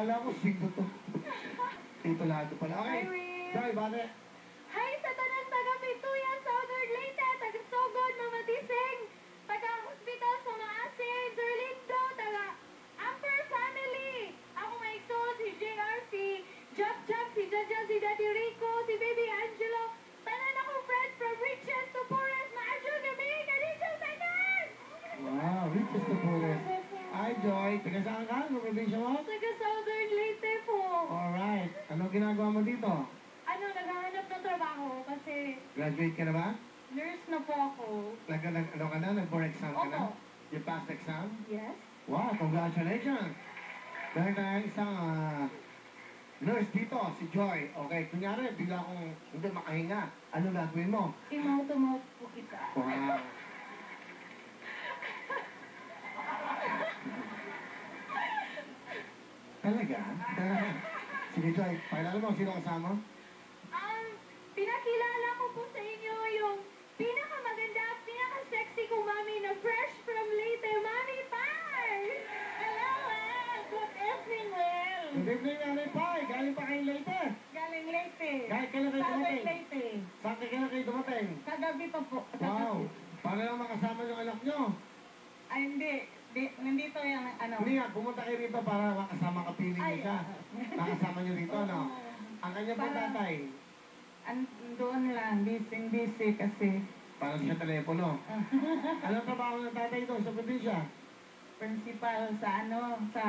Akala ko sino to. Ito lahat pala. Okay. Hi, Will. Joy, bakit? Hi sa tanang taga Pintuyan, Southern Leyte, taga Sogod, Mama Tising, taga Hospital sa Maasin, Sir Lindo, taga Amper Family. Ako may exo, si JRC, Jack, si Jajan, si Daddy Rico, si Baby Angelo, tanan akong friend from Riches to Forest, maadyo gabi, ganito tanan! Wow, Riches to Forest. Hi, Joy. Taga saan ka? Anong probinsya mo? Taga Southern Leyte po. Alright. Anong ginagawa mo dito? Ano, naghahanap ng trabaho kasi Graduate ka na ba? nurse na po ako. Ano ka na? Nag-board exam ka na? Opo. You passed exam? Yes? Wow, congratulations! Dahil na isang nurse dito, si Joy. Okay, kunyari, bigla akong hindi makahinga. Ano gagawin mo? Imauto-mouth po kita. Wow. Talaga? Sige, Joy, pakilala mo, sino kasama? Pinakilala ko po sa inyo yung pinakamaganda at pinaka-sexy kong mami na fresh from Leyte, Mami Pai! Hello, Will! Good evening, Will! Good evening, Nanay Pai. Galing pa kayong Leyte. Galing Leyte. Galing kailan kayo Southern dumating? Leyte. Saan kailan kayo dumating? Kagabi pa po. Wow. Para lang makasama yung anak nyo. Ay, hindi. Nandito yung ano. Hindi nga, pumunta kayo rito para makasama kapiling niyo siya. Nakasama nyo rito, no? Ang kanya po Para- tatay, Doon lang, busy kasi parang siya telepono. Anong trabaho ng tatay doon sa probinsya? principal sa sa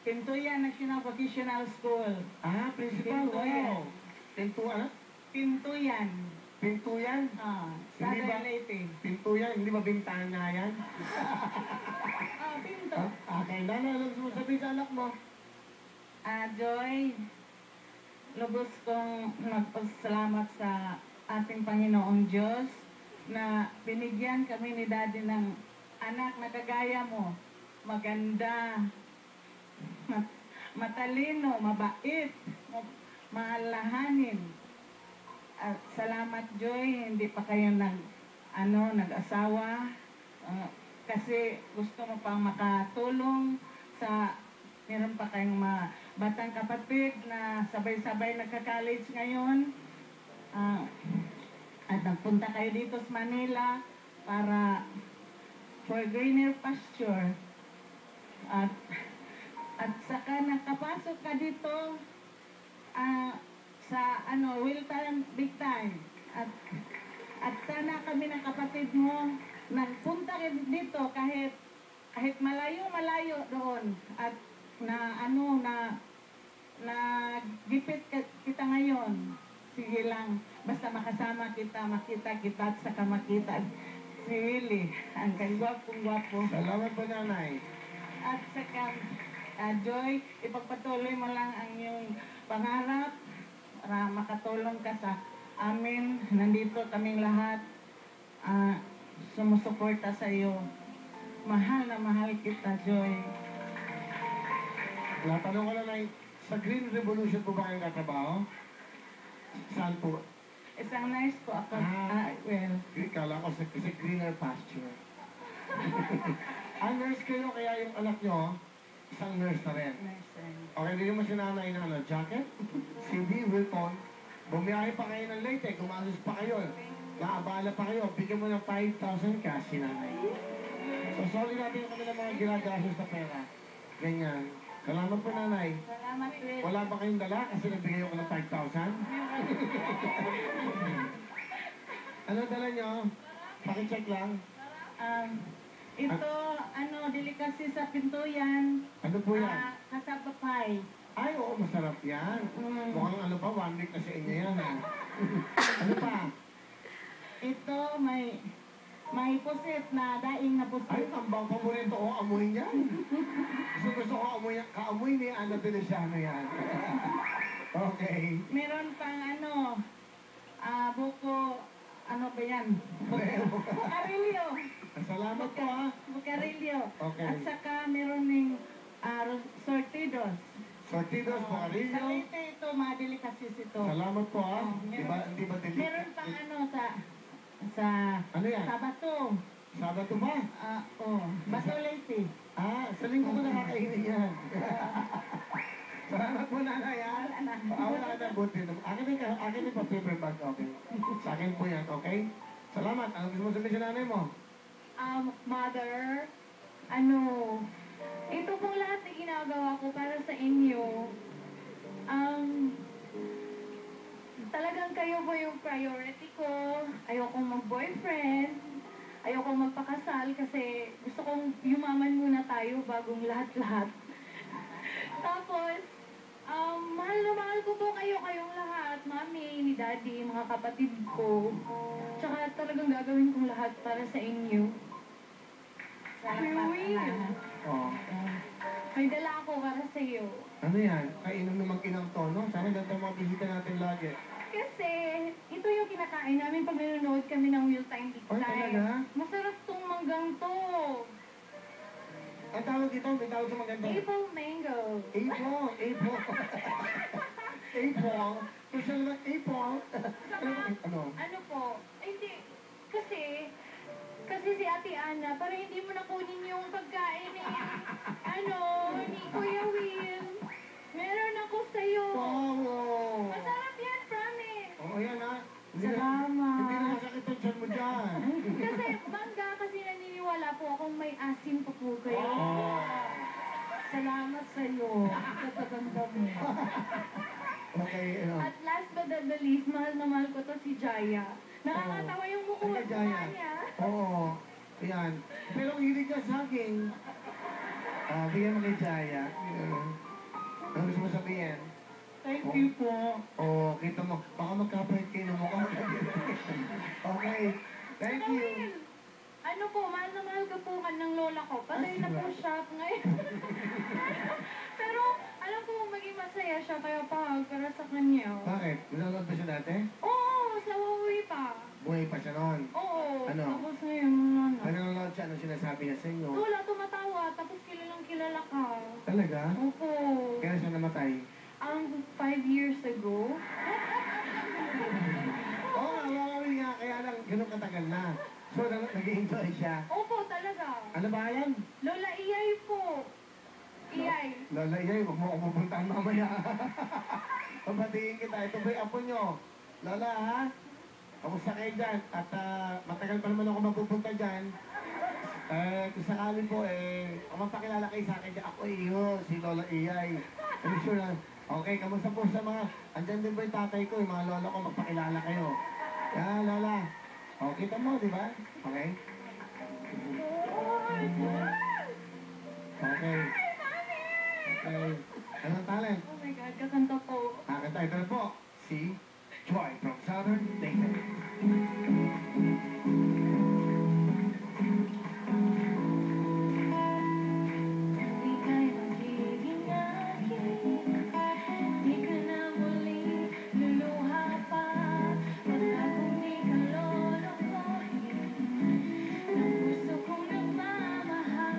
Pintuyan National Vocational School. Ah, principal, Pintuyan. wow. Pintuan? Pintuyan. Pintuyan? Sa Hindi ba- Leyte. Pintuyan, hindi ba bintana yan? Pinto. Okay, Nana, ano gusto mo sabihin sa anak mo? Joy, lubos kong magpasalamat sa ating Panginoong Diyos na binigyan kami ni Daddy ng anak na kagaya mo. Maganda, matalino, mabait, maalahanin. At salamat, Joy, hindi pa kayo nag-asawa. Kasi gusto mo pang makatulong sa meron pa kayong batang kapatid na sabay-sabay nagka-college ngayon. At nagpunta kayo dito sa Manila para for greener pasture. At saka nakapasok ka dito sa will time, big time. At sana kami ng kapatid mo nagpunta dito kahit malayo doon at gipit kita ngayon. Sige lang, basta makasama kita, makita kita at saka makita si Willie, ang kagwapong-gwapo. Salamat po, Nanay. At saka, Joy, ipagpatuloy mo lang ang iyong pangarap para makatulong ka sa amin. Nandito kaming lahat sumusuporta sa iyo. Mahal na mahal kita, Joy. Natanong ko lang, Nay, sa Green Revolution po ba kayong katrabaho? Saan po? Isang nurse po ako. Well, Kala ko sa greener pasture. Nurse kayo, kaya yung anak nyo, isang nurse na rin. nurse. Okay, hindi naman si nanay na jacket, CD, Wilton, bumiyahe pa kayo ng Leyte, gumasos pa kayo, naabala pa kayo, bigyan mo ng 5,000 cash si nanay. So, sorry natin kami ng mga ginagasos sa pera. Ganyan. Salamat po, nanay. Salamat, Will. Wala ba kayong dala kasi nagbigay ako ng 5,000? Ano dala nyo? Pakicheck lang. Ito, delicacy sa Pintuyan. Ano po yan? Kasapapay. Ay, oo, masarap yan. Mukhang ano pa, 1 week na sa inyo yan. Ano pa? Ito, may pusit na daing na Ay, pusit. ang bang paborito ko, amoy niyan. Gusto ko amoy, kaamoy ni Ana Feliciano yan. Okay. Meron pang buko, ano ba yan? Bukarilyo. Salamat po, ha. Bukarilyo. Okay. At saka meron ng sortidos. Sortidos, Sa Bucarillo. Leyte ito, mga delicacies ito. Salamat po, ha. Meron- Hindi ba Meron pang sa Ano yan? Sabato. Sabado ba? Bato Leyte. Sa linggo ko nakakainin yan. Salamat mo nanay, ha? Wala na buti. Akin yung paper bag, okay? Sa akin po yan, okay? Salamat. Ano gusto mo sabihin sa nanay mo? Mother, ito pong lahat na ginagawa ko para sa inyo. Talagang kayo po yung priority ko. Ayokong mag-boyfriend. Ayokong magpakasal kasi gusto kong yumaman muna tayo bagong lahat-lahat. Tapos, mahal na mahal ko po kayong lahat. Mami, ni Daddy, mga kapatid ko. Tsaka talagang gagawin kong lahat para sa inyo. Oh. May dala ako para sa iyo. Ano yan? Kainom naman kinang tono? Sana ganito mga bisita natin lagi. Kasi, ito yung kinakain namin pag nanonood kami ng Real Time Big Ay, Time. talaga? Masarap tong manggang to. Ang tawag dito, may tawag sa maganda. Apple mango. Apple. Apple. Gusto naman apple. Saka, Ano? ano po, hindi, kasi si Ate Ana, para hindi mo nakunin yung pagkain ni Kuya Will. Meron ako sa'yo. Wow! Masarap yan, promise. Oo, yan ha. Salamat. Hindi na masakit ang tiyan mo dyan. Kasi mangga, kasi naniniwala po akong may asim pa po kayo. Oh. Salamat sa'yo. Kataganda mo. Okay, ano? At last but not the least, mahal na mahal ko to si Jaya. Nakakatawa yung mukha Ay, Jaya. niya. Oo. Yan. Pero ang hilig ka sa akin. Bigyan mo kay Jaya. Ano gusto mo sabihin? Thank you po. Oo, kita mo. Baka magkapahit kayo ng mukha. Okay. Thank you. Will, ano po, mahal na mahal ka po ng lola ko. Patay na po siya ngayon. Pero alam ko maging masaya siya kaya para sa kanya. Bakit? Nanonood ba siya dati? Oo, sa Huawei pa. Buhay pa siya noon. Oo. Ano? Tapos ngayon, Nanonood siya. Ano sinasabi niya sa inyo? Lola, tumatawa. Tapos kilalang kilala ka. Talaga? Opo. Kaya siya namatay? 5 years ago. Oo nga, Huawei nga. Kaya lang, ganun katagal na. So, nag-enjoy siya. Opo, talaga. Ano ba yan? Lola Iyay po. Iyay. Lola, yay, huwag mo akong pupuntahan mamaya. Pabatiin kita. Ito ba yung apo nyo? Lola, ha? Kamusta kayo dyan? At matagal pa naman ako mapupunta dyan. Kung sakali po, kung mapakilala kayo sa akin, ako iyo, si Lola Iyay. I'm sure na, okay, kamusta po sa mga, andyan din ba yung tatay ko, yung mga lola ko, magpakilala kayo. Yan, Lola. O, kita mo, di ba? Okay? Okay. Okay. Anong talent? Oh my God, kakanta po. Kakanta ito na po, si Joy from Southern Dayton. Di ka'y magiging akin. Di ka na muling luluha pa. Pagkakong di ka lolokohin ng puso kong nagmamahal.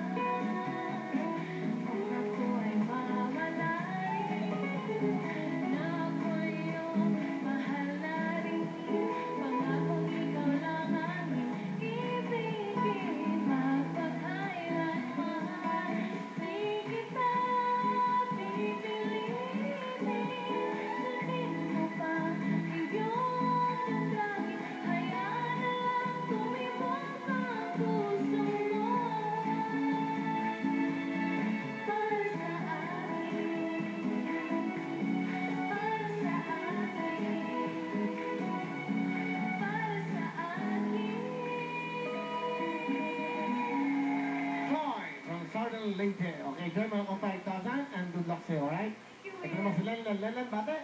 Kung ako ay mamalayan na ako iyong mahal na rin. Pangakong ikaw lang aming ibigin magpakailanman. Di kita pipilitin. Sabihin mo pa iyong damdamin. Hayaan na lang tumibok ang puso mo. Para sa akin, para sa akin, para sa akin. Joy from Southern Leyte. Okay, Joy, meron kong 5,000 and good luck sa'yo, alright? Ito naman sila, lalan, bate.